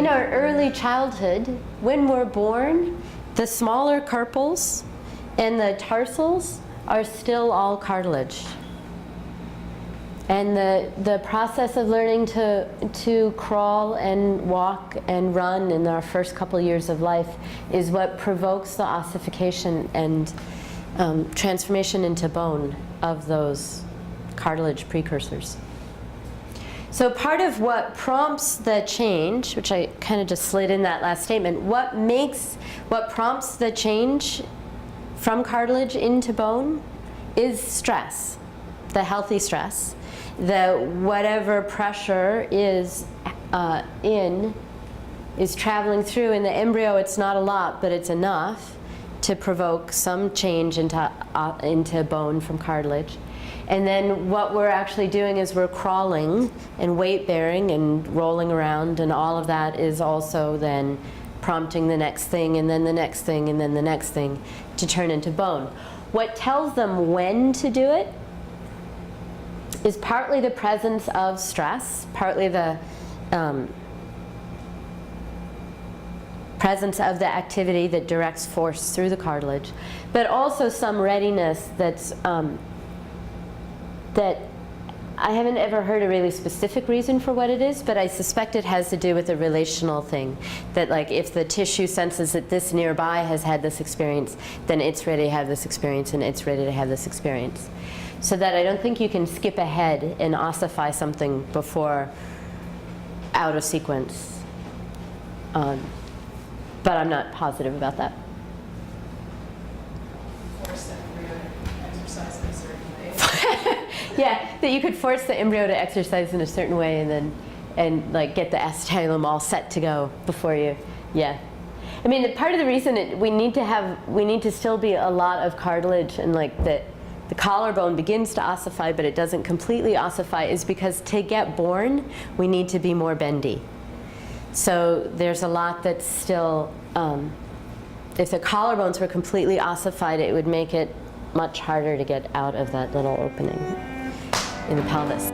in our early childhood, when we're born, the smaller carpals and the tarsals are still all cartilage. And the process of learning to crawl and walk and run in our first couple years of life is what provokes the ossification and transformation into bone of those cartilage precursors. So part of what prompts the change, which I kind of just slid in that last statement, what prompts the change from cartilage into bone is stress, the healthy stress. The whatever pressure is traveling through. In the embryo, it's not a lot, but it's enough to provoke some change into bone from cartilage. And then what we're actually doing is we're crawling and weight bearing and rolling around, and all of that is also then prompting the next thing, and then the next thing, and then the next thing to turn into bone. What tells them when to do it is partly the presence of stress, partly the presence of the activity that directs force through the cartilage, but also some readiness that's that I haven't ever heard a really specific reason for what it is, but I suspect it has to do with a relational thing. That like if the tissue senses that this nearby has had this experience, then it's ready to have this experience, and it's ready to have this experience. So that I don't think you can skip ahead and ossify something before out of sequence. But I'm not positive about that. Force the embryo to exercise in a certain way. Yeah, that you could force the embryo to exercise in a certain way and like get the acetylum all set to go before you, yeah. I mean, part of the reason we need to still be a lot of cartilage, and like the collarbone begins to ossify, but it doesn't completely ossify, is because to get born, we need to be more bendy. So there's a lot that's still, if the collarbones were completely ossified, it would make it much harder to get out of that little opening in the pelvis.